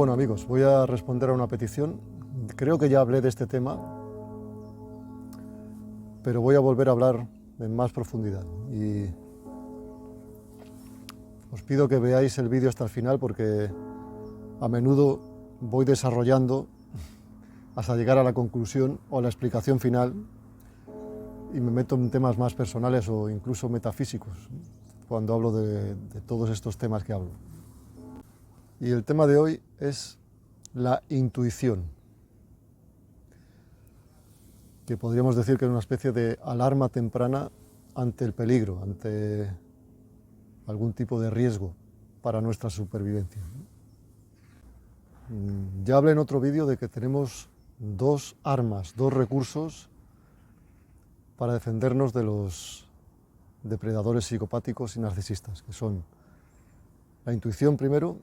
Bueno, amigos, voy a responder a una petición. Creo que ya hablé de este tema, pero voy a volver a hablar en más profundidad. Y os pido que veáis el vídeo hasta el final porque a menudo voy desarrollando hasta llegar a la conclusión o a la explicación final y me meto en temas más personales o incluso metafísicos cuando hablo de todos estos temas que hablo. Y el tema de hoy es la intuición, que podríamos decir que es una especie de alarma temprana ante el peligro, ante algún tipo de riesgo para nuestra supervivencia. Ya hablé en otro vídeo de que tenemos dos armas, dos recursos para defendernos de los depredadores psicopáticos y narcisistas, que son la intuición primero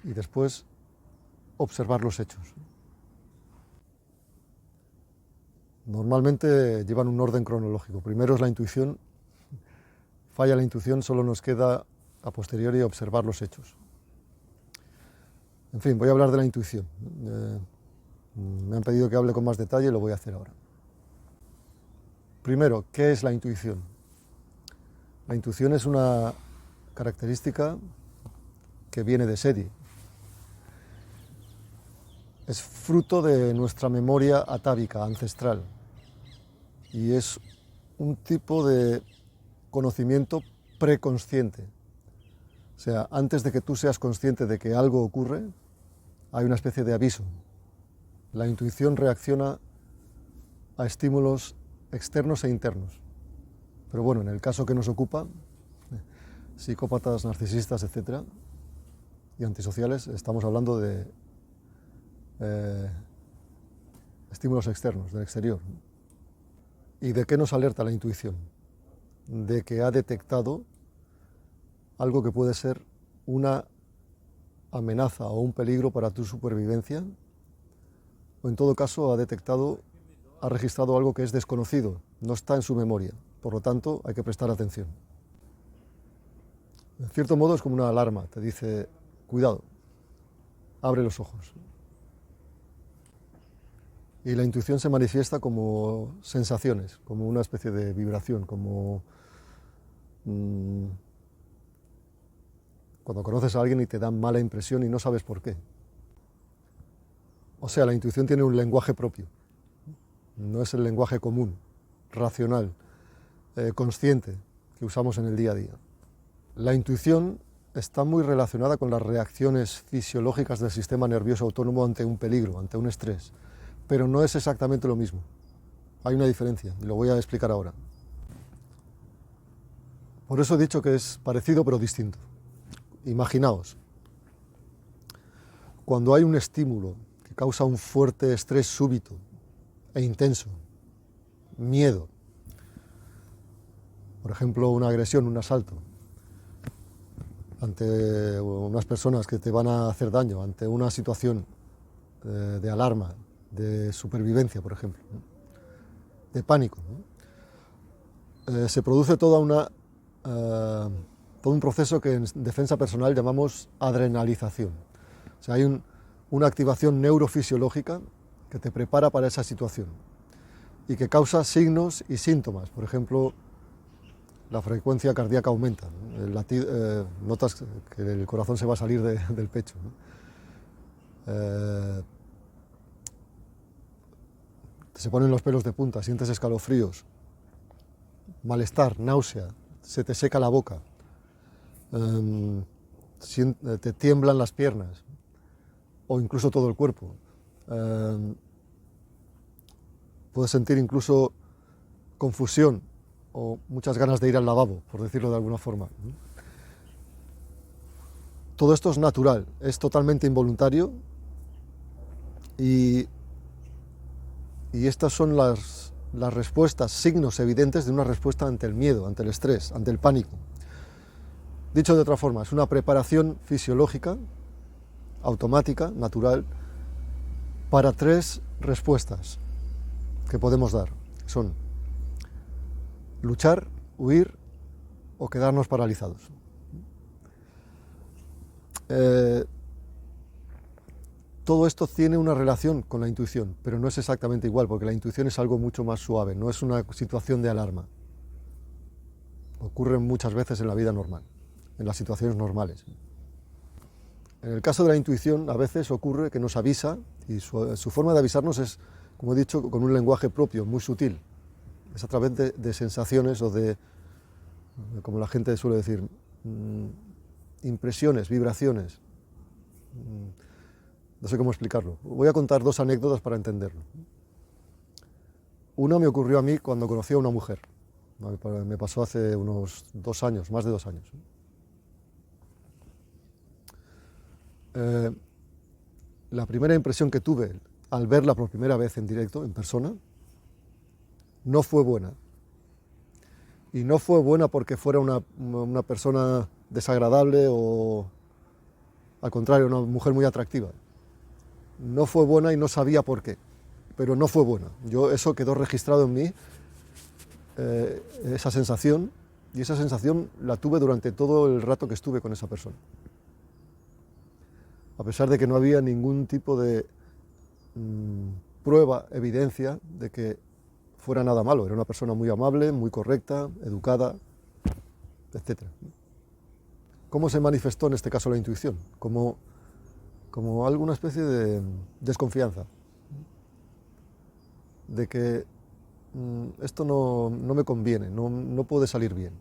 y después observar los hechos. Normalmente llevan un orden cronológico. Primero es la intuición, falla la intuición, solo nos queda a posteriori observar los hechos. En fin, voy a hablar de la intuición. Me han pedido que hable con más detalle y lo voy a hacer ahora. Primero, ¿qué es la intuición? La intuición es una característica que viene de serie. Es fruto de nuestra memoria atávica, ancestral, y es un tipo de conocimiento preconsciente. O sea, antes de que tú seas consciente de que algo ocurre, hay una especie de aviso. La intuición reacciona a estímulos externos e internos. Pero bueno, en el caso que nos ocupa, psicópatas, narcisistas, etcétera, y antisociales, estamos hablando de estímulos externos, del exterior. ¿Y de qué nos alerta la intuición? De que ha detectado algo que puede ser una amenaza o un peligro para tu supervivencia, o en todo caso ha registrado algo que es desconocido, no está en su memoria, por lo tanto hay que prestar atención. En cierto modo es como una alarma, te dice, cuidado, abre los ojos. Y la intuición se manifiesta como sensaciones, como una especie de vibración, como cuando conoces a alguien y te da mala impresión y no sabes por qué. O sea, la intuición tiene un lenguaje propio, no es el lenguaje común, racional, consciente que usamos en el día a día. La intuición está muy relacionada con las reacciones fisiológicas del sistema nervioso autónomo ante un peligro, ante un estrés, pero no es exactamente lo mismo. Hay una diferencia y lo voy a explicar ahora. Por eso he dicho que es parecido pero distinto. Imaginaos, cuando hay un estímulo que causa un fuerte estrés súbito e intenso, miedo, por ejemplo una agresión, un asalto, ante unas personas que te van a hacer daño, ante una situación de alarma, de supervivencia, por ejemplo, de pánico, se produce todo un proceso que en defensa personal llamamos adrenalización. O sea, hay una activación neurofisiológica que te prepara para esa situación y que causa signos y síntomas. Por ejemplo, la frecuencia cardíaca aumenta, notas que el corazón se va a salir del pecho, se ponen los pelos de punta, sientes escalofríos, malestar, náusea, se te seca la boca, te tiemblan las piernas o incluso todo el cuerpo. Puedes sentir incluso confusión o muchas ganas de ir al lavabo, por decirlo de alguna forma. Todo esto es natural, es totalmente involuntario y estas son las respuestas, signos evidentes de una respuesta ante el miedo, ante el estrés, ante el pánico. Dicho de otra forma, es una preparación fisiológica, automática, natural, para tres respuestas que podemos dar. Son luchar, huir o quedarnos paralizados. todo esto tiene una relación con la intuición, pero no es exactamente igual, porque la intuición es algo mucho más suave, no es una situación de alarma. Ocurre muchas veces en la vida normal, en las situaciones normales. En el caso de la intuición, a veces ocurre que nos avisa, y su forma de avisarnos es, como he dicho, con un lenguaje propio, muy sutil. Es a través de sensaciones o de, como la gente suele decir, impresiones, vibraciones. No sé cómo explicarlo. Voy a contar dos anécdotas para entenderlo. Una me ocurrió a mí cuando conocí a una mujer. Me pasó hace unos 2 años, más de 2 años. La primera impresión que tuve al verla por primera vez en directo, en persona, no fue buena. Y no fue buena porque fuera una persona desagradable o, al contrario, una mujer muy atractiva. No fue buena y no sabía por qué, pero no fue buena. Eso quedó registrado en mí, esa sensación, y esa sensación la tuve durante todo el rato que estuve con esa persona. A pesar de que no había ningún tipo de prueba, evidencia de que fuera nada malo. Era una persona muy amable, muy correcta, educada, etc. ¿Cómo se manifestó en este caso la intuición? Como alguna especie de desconfianza, de que esto no me conviene, no puede salir bien.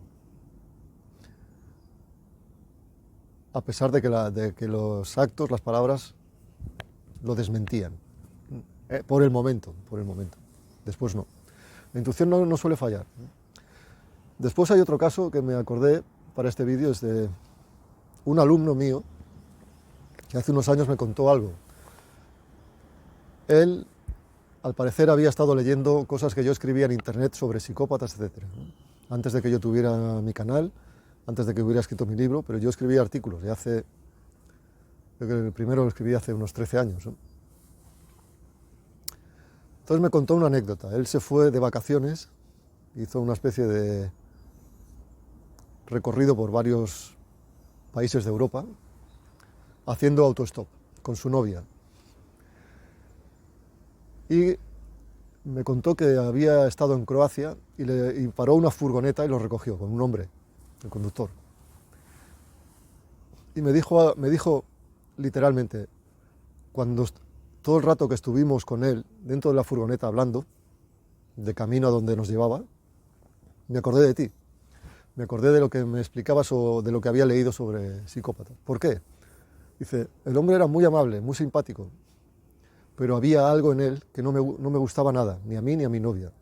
A pesar de que los actos, las palabras, lo desmentían. Por el momento. Después no. La intuición no suele fallar. Después hay otro caso que me acordé para este vídeo, es de un alumno mío que hace unos años me contó algo. Él, al parecer, había estado leyendo cosas que yo escribía en internet sobre psicópatas, etc. Antes de que yo tuviera mi canal, antes de que hubiera escrito mi libro, pero yo escribía artículos, creo que el primero lo escribí hace unos 13 años. Entonces me contó una anécdota. Él se fue de vacaciones, hizo una especie de recorrido por varios países de Europa, haciendo autostop con su novia. Y me contó que había estado en Croacia y paró una furgoneta y lo recogió con un hombre, el conductor. Y me dijo literalmente, todo el rato que estuvimos con él dentro de la furgoneta hablando, de camino a donde nos llevaba, me acordé de ti. Me acordé de lo que me explicabas o de lo que había leído sobre psicópatas. ¿Por qué? Dice, el hombre era muy amable, muy simpático, pero había algo en él que no me gustaba nada, ni a mí ni a mi novia.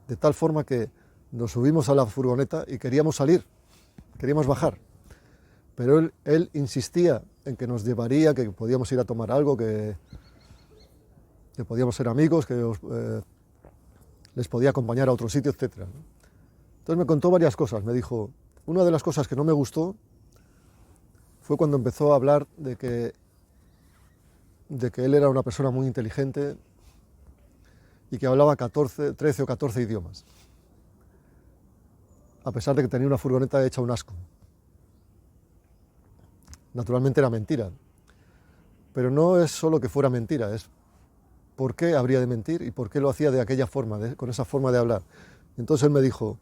De tal forma que nos subimos a la furgoneta y queríamos salir, queríamos bajar. Pero él insistía en que nos llevaría, que podíamos ir a tomar algo, que podíamos ser amigos, que les podía acompañar a otro sitio, etc. Entonces me contó varias cosas. Me dijo, una de las cosas que no me gustó fue cuando empezó a hablar de que él era una persona muy inteligente y que hablaba 13 o 14 idiomas, a pesar de que tenía una furgoneta hecha un asco. Naturalmente era mentira, pero no es solo que fuera mentira, es por qué habría de mentir y por qué lo hacía de aquella forma, con esa forma de hablar. Entonces él me dijo,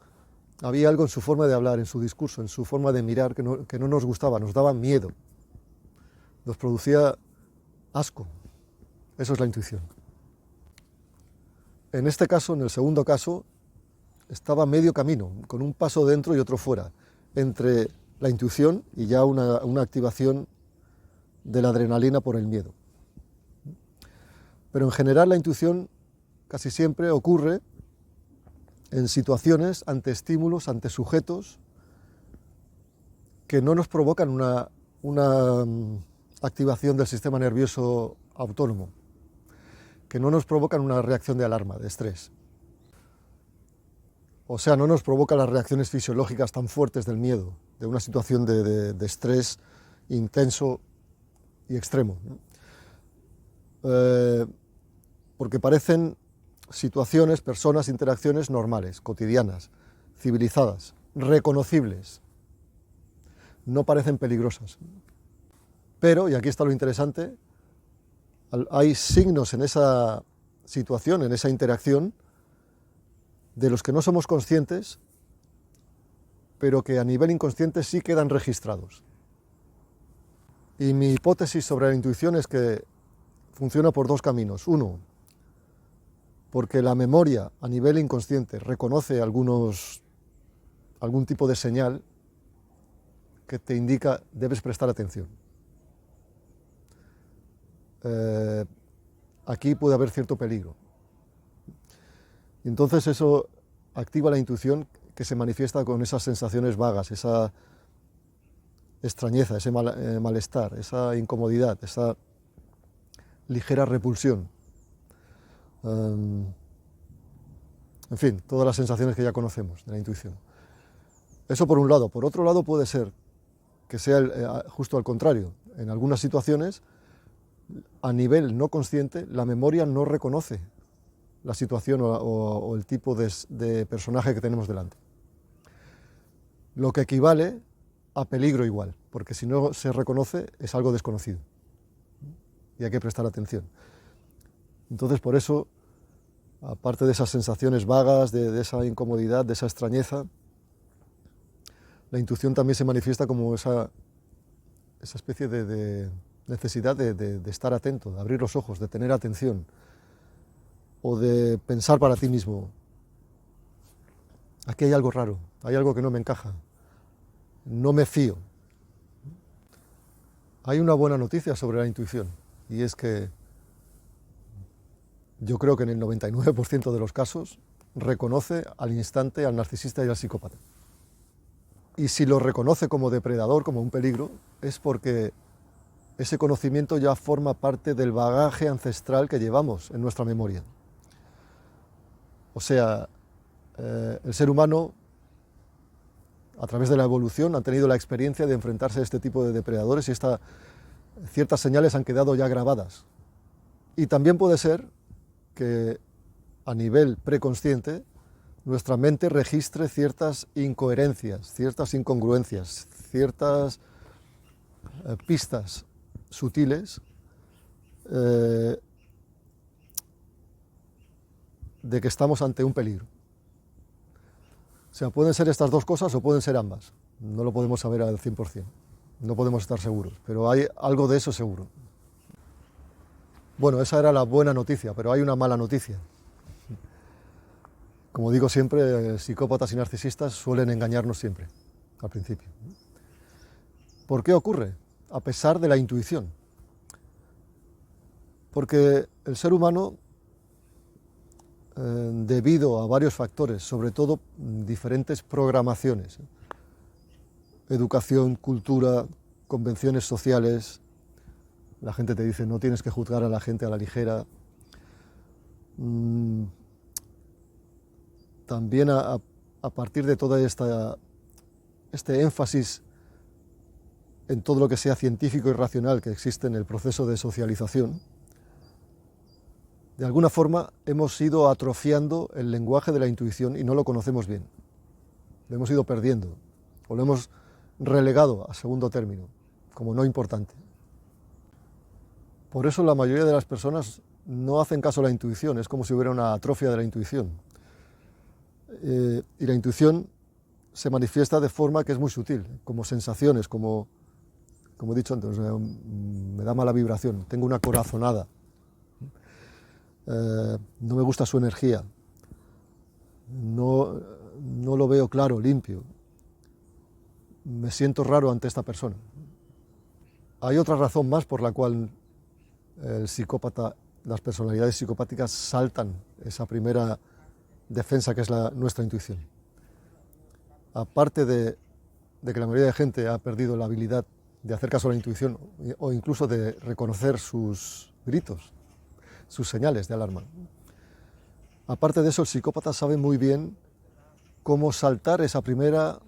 había algo en su forma de hablar, en su discurso, en su forma de mirar que no nos gustaba, nos daba miedo, nos producía asco. Eso es la intuición. En este caso, en el segundo caso, estaba medio camino, con un paso dentro y otro fuera, entre la intuición y ya una activación de la adrenalina por el miedo. Pero en general la intuición casi siempre ocurre en situaciones, ante estímulos, ante sujetos que no nos provocan una activación del sistema nervioso autónomo, que no nos provocan una reacción de alarma, de estrés. O sea, no nos provoca las reacciones fisiológicas tan fuertes del miedo, de una situación de estrés intenso y extremo. Porque parecen situaciones, personas, interacciones normales, cotidianas, civilizadas, reconocibles. No parecen peligrosas. Pero, y aquí está lo interesante, hay signos en esa situación, en esa interacción, de los que no somos conscientes, pero que a nivel inconsciente sí quedan registrados. Y mi hipótesis sobre la intuición es que funciona por dos caminos. Uno, porque la memoria a nivel inconsciente reconoce algún tipo de señal que te indica debes prestar atención. Aquí puede haber cierto peligro. Y entonces eso activa la intuición, que se manifiesta con esas sensaciones vagas, esa extrañeza, ese malestar, esa incomodidad, esa ligera repulsión. En fin, todas las sensaciones que ya conocemos de la intuición. Eso por un lado. Por otro lado puede ser que sea justo al contrario. En algunas situaciones, a nivel no consciente, la memoria no reconoce la situación o el tipo de personaje que tenemos delante. Lo que equivale a peligro igual, porque si no se reconoce es algo desconocido y hay que prestar atención. Entonces, por eso, aparte de esas sensaciones vagas, de esa incomodidad, de esa extrañeza, la intuición también se manifiesta como esa especie de necesidad de estar atento, de abrir los ojos, de tener atención, o de pensar para ti mismo: aquí hay algo raro, hay algo que no me encaja, no me fío. Hay una buena noticia sobre la intuición, y es que yo creo que en el 99% de los casos reconoce al instante al narcisista y al psicópata. Y si lo reconoce como depredador, como un peligro, es porque ese conocimiento ya forma parte del bagaje ancestral que llevamos en nuestra memoria. O sea, el ser humano, a través de la evolución, ha tenido la experiencia de enfrentarse a este tipo de depredadores y ciertas señales han quedado ya grabadas. Y también puede ser que a nivel preconsciente nuestra mente registre ciertas incoherencias, ciertas incongruencias, ciertas pistas sutiles de que estamos ante un peligro. O sea, pueden ser estas dos cosas o pueden ser ambas. No lo podemos saber al 100%, no podemos estar seguros, pero hay algo de eso seguro. Bueno, esa era la buena noticia, pero hay una mala noticia. Como digo siempre, psicópatas y narcisistas suelen engañarnos siempre, al principio. ¿Por qué ocurre? A pesar de la intuición. Porque el ser humano, debido a varios factores, sobre todo diferentes programaciones, educación, cultura, convenciones sociales, la gente te dice no tienes que juzgar a la gente a la ligera, también a partir de todo este énfasis en todo lo que sea científico y racional que existe en el proceso de socialización, de alguna forma hemos ido atrofiando el lenguaje de la intuición y no lo conocemos bien. Lo hemos ido perdiendo o lo hemos relegado a segundo término, como no importante. Por eso la mayoría de las personas no hacen caso a la intuición, es como si hubiera una atrofia de la intuición. Y la intuición se manifiesta de forma que es muy sutil, como sensaciones, como he dicho antes, me da mala vibración, tengo una corazonada, no me gusta su energía, no lo veo claro, limpio, me siento raro ante esta persona. Hay otra razón más por la cual el psicópata, las personalidades psicopáticas saltan esa primera defensa que es nuestra intuición. Aparte de que la mayoría de gente ha perdido la habilidad de hacer caso a la intuición o incluso de reconocer sus gritos, sus señales de alarma. Aparte de eso, el psicópata sabe muy bien cómo saltar esa primera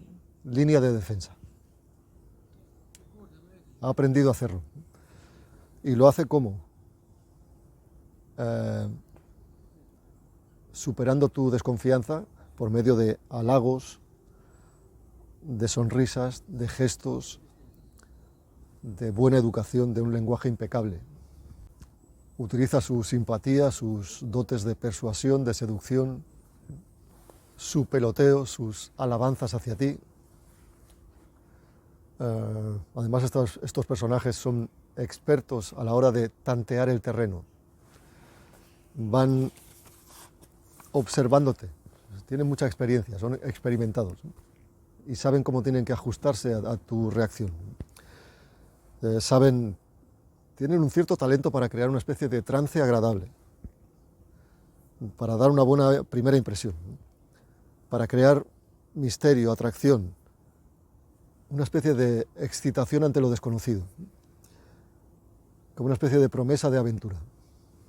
línea de defensa. Ha aprendido a hacerlo. Y lo hace ¿cómo? Superando tu desconfianza por medio de halagos, de sonrisas, de gestos, de buena educación, de un lenguaje impecable. utiliza su simpatía, sus dotes de persuasión, de seducción, su peloteo, sus alabanzas hacia ti. Además, estos personajes son expertos a la hora de tantear el terreno. Van observándote, tienen mucha experiencia, son experimentados, ¿no? Y saben cómo tienen que ajustarse a tu reacción. Tienen un cierto talento para crear una especie de trance agradable, para dar una buena primera impresión, ¿no? Para crear misterio, atracción, una especie de excitación ante lo desconocido, como una especie de promesa de aventura.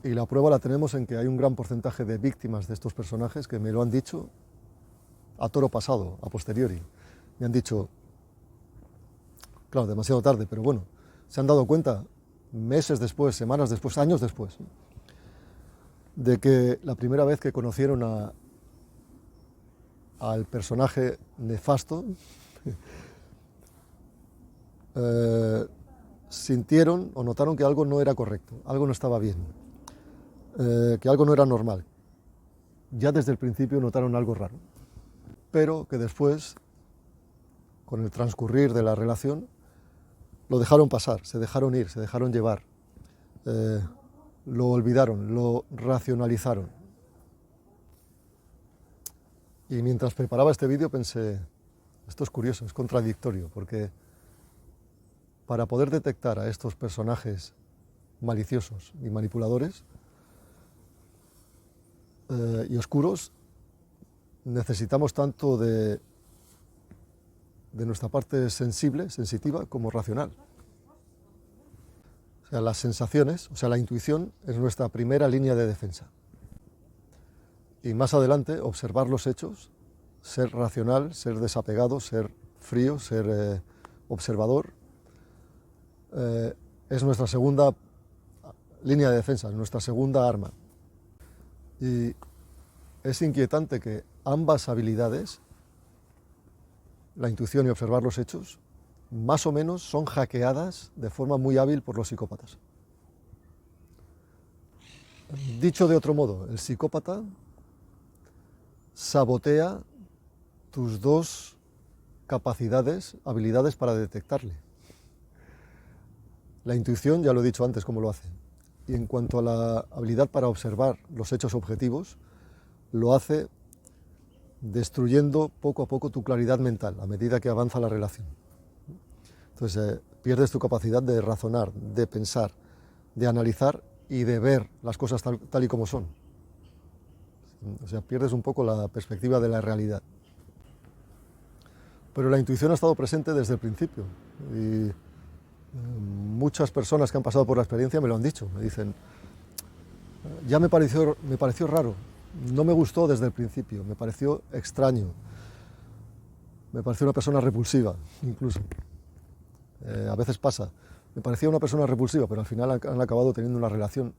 Y la prueba la tenemos en que hay un gran porcentaje de víctimas de estos personajes que me lo han dicho a toro pasado, a posteriori. Me han dicho, claro, demasiado tarde, pero bueno, se han dado cuenta meses después, semanas después, años después, de que la primera vez que conocieron al personaje nefasto, sintieron o notaron que algo no era correcto, algo no estaba bien, que algo no era normal. Ya desde el principio notaron algo raro, pero que después, con el transcurrir de la relación, lo dejaron pasar, se dejaron ir, se dejaron llevar, lo olvidaron, lo racionalizaron. Y mientras preparaba este vídeo pensé, esto es curioso, es contradictorio, porque para poder detectar a estos personajes maliciosos y manipuladores y oscuros, necesitamos tanto de nuestra parte sensible, sensitiva, como racional. O sea, las sensaciones, o sea, la intuición es nuestra primera línea de defensa. Y más adelante, observar los hechos, ser racional, ser desapegado, ser frío, ser observador, es nuestra segunda línea de defensa, nuestra segunda arma. Y es inquietante que ambas habilidades, la intuición y observar los hechos, más o menos son hackeadas de forma muy hábil por los psicópatas. Dicho de otro modo, el psicópata sabotea tus dos capacidades, habilidades para detectarle. La intuición, ya lo he dicho antes cómo lo hace. Y en cuanto a la habilidad para observar los hechos objetivos, lo hace destruyendo poco a poco tu claridad mental a medida que avanza la relación. Entonces pierdes tu capacidad de razonar, de pensar, de analizar y de ver las cosas tal y como son. O sea, pierdes un poco la perspectiva de la realidad. Pero la intuición ha estado presente desde el principio y muchas personas que han pasado por la experiencia me lo han dicho, me dicen, ya me pareció raro, no me gustó desde el principio, me pareció extraño, me pareció una persona repulsiva, incluso. A veces pasa, me parecía una persona repulsiva, pero al final han acabado teniendo una relación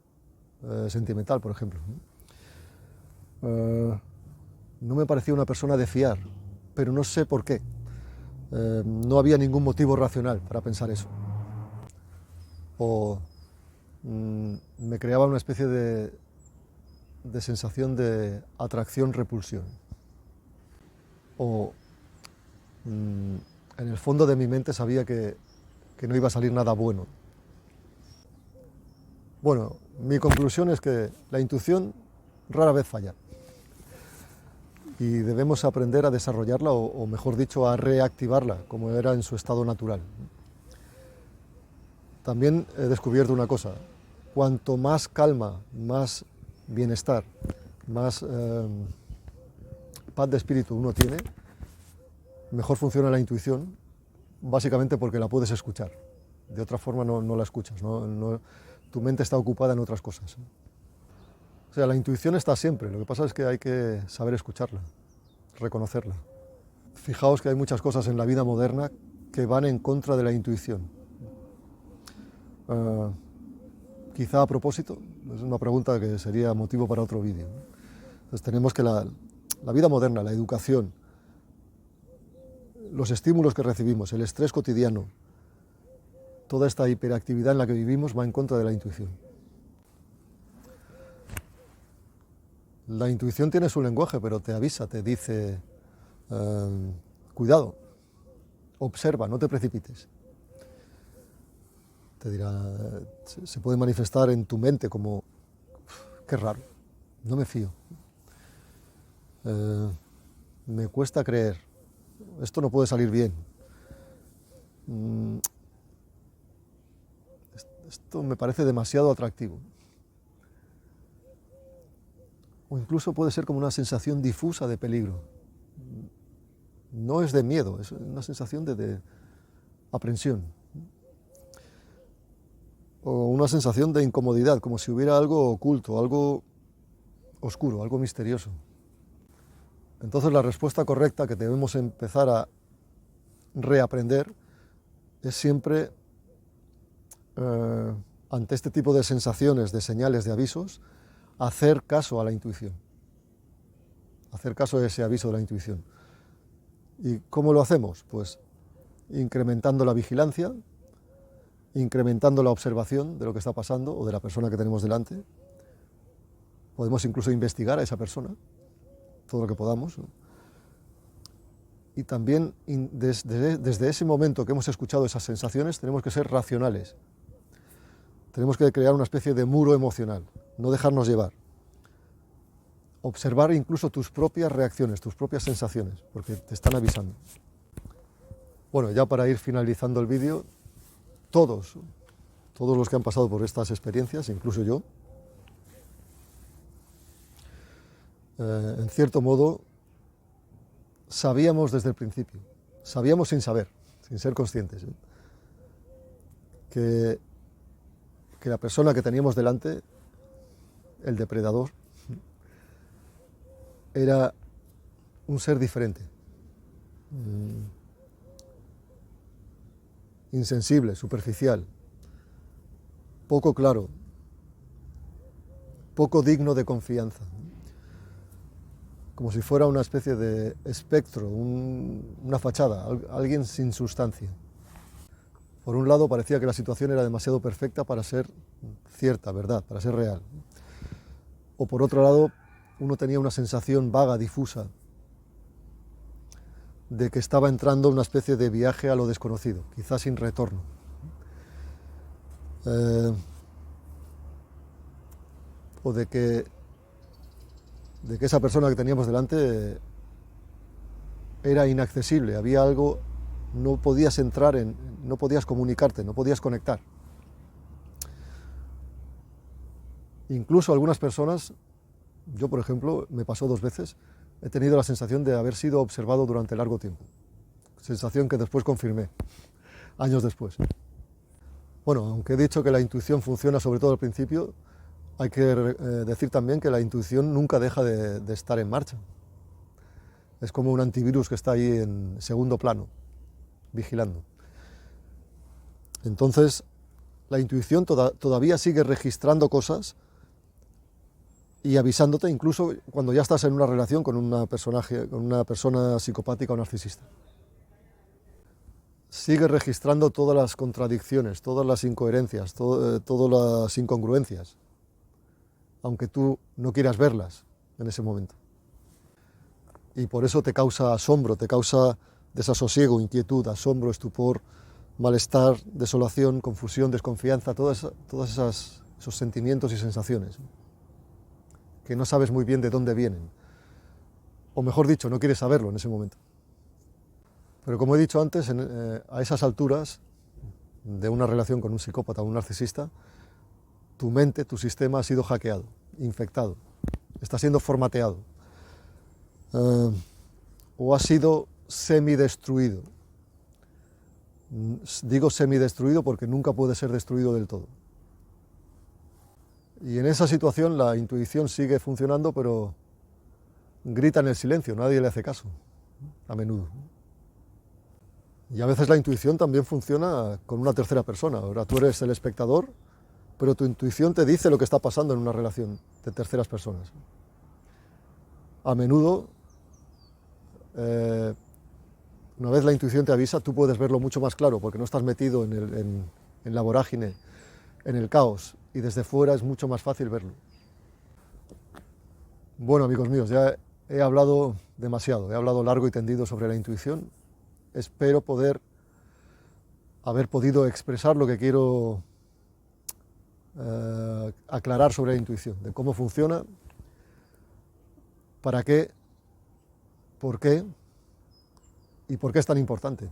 sentimental, por ejemplo. No me parecía una persona de fiar, pero no sé por qué. No había ningún motivo racional para pensar eso. O me creaba una especie de sensación de atracción-repulsión. O en el fondo de mi mente sabía que no iba a salir nada bueno. Bueno, mi conclusión es que la intuición rara vez falla. Y debemos aprender a desarrollarla, o mejor dicho, a reactivarla, como era en su estado natural. También he descubierto una cosa, cuanto más calma, más bienestar, más paz de espíritu uno tiene, mejor funciona la intuición, básicamente porque la puedes escuchar. De otra forma no la escuchas, tu mente está ocupada en otras cosas. O sea, la intuición está siempre, lo que pasa es que hay que saber escucharla, reconocerla. Fijaos que hay muchas cosas en la vida moderna que van en contra de la intuición. Quizá a propósito, es una pregunta que sería motivo para otro vídeo. Entonces tenemos que la vida moderna, la educación, los estímulos que recibimos, el estrés cotidiano, toda esta hiperactividad en la que vivimos va en contra de la intuición. La intuición tiene su lenguaje, pero te avisa, te dice, cuidado, observa, no te precipites. Te dirá, se puede manifestar en tu mente como, qué raro, no me fío, me cuesta creer, esto no puede salir bien, esto me parece demasiado atractivo. O incluso puede ser como una sensación difusa de peligro. No es de miedo, es una sensación de aprensión. O una sensación de incomodidad, como si hubiera algo oculto, algo oscuro, algo misterioso. Entonces la respuesta correcta que debemos empezar a reaprender es siempre, ante este tipo de sensaciones, de señales, de avisos, hacer caso a la intuición. Hacer caso a ese aviso de la intuición. ¿Y cómo lo hacemos? Pues incrementando la vigilancia, incrementando la observación de lo que está pasando o de la persona que tenemos delante. Podemos incluso investigar a esa persona, todo lo que podamos, ¿no? Y también desde ese momento que hemos escuchado esas sensaciones tenemos que ser racionales. Tenemos que crear una especie de muro emocional, no dejarnos llevar. Observar incluso tus propias reacciones, tus propias sensaciones, porque te están avisando. Bueno, ya para ir finalizando el vídeo, todos los que han pasado por estas experiencias, incluso yo, en cierto modo, sabíamos desde el principio, sabíamos sin saber, sin ser conscientes, que la persona que teníamos delante, el depredador, era un ser diferente, insensible, superficial, poco claro, poco digno de confianza, como si fuera una especie de espectro, una fachada, alguien sin sustancia. Por un lado parecía que la situación era demasiado perfecta para ser cierta, verdad, para ser real. O por otro lado, uno tenía una sensación vaga, difusa, de que estaba entrando en una especie de viaje a lo desconocido, quizás sin retorno. O de que esa persona que teníamos delante era inaccesible, había algo, no podías entrar no podías comunicarte, no podías conectar. Incluso algunas personas, yo por ejemplo, me pasó 2 veces, he tenido la sensación de haber sido observado durante largo tiempo, sensación que después confirmé, años después. Bueno, aunque he dicho que la intuición funciona sobre todo al principio, hay que decir también que la intuición nunca deja de estar en marcha. Es como un antivirus que está ahí en segundo plano, vigilando. Entonces, la intuición todavía sigue registrando cosas y avisándote incluso cuando ya estás en una relación con una persona psicopática o narcisista. Sigue registrando todas las contradicciones, todas las incoherencias, todas las incongruencias, aunque tú no quieras verlas en ese momento. Y por eso te causa asombro, te causa desasosiego, inquietud, asombro, estupor, malestar, desolación, confusión, desconfianza, todos esos sentimientos y sensaciones que no sabes muy bien de dónde vienen. O mejor dicho, no quieres saberlo en ese momento. Pero como he dicho antes, a esas alturas de una relación con un psicópata o un narcisista, tu mente, tu sistema ha sido hackeado, infectado, está siendo formateado, o ha sido semidestruido. Digo semidestruido porque nunca puede ser destruido del todo. Y en esa situación la intuición sigue funcionando, pero grita en el silencio, nadie le hace caso, a menudo. Y a veces la intuición también funciona con una tercera persona. Ahora tú eres el espectador, pero tu intuición te dice lo que está pasando en una relación de terceras personas. A menudo, una vez la intuición te avisa, tú puedes verlo mucho más claro, porque no estás metido en la vorágine, en el caos, y desde fuera es mucho más fácil verlo. Bueno, amigos míos, ya he hablado demasiado, he hablado largo y tendido sobre la intuición. Espero haber podido expresar lo que quiero aclarar sobre la intuición, de cómo funciona, para qué, por qué y por qué es tan importante.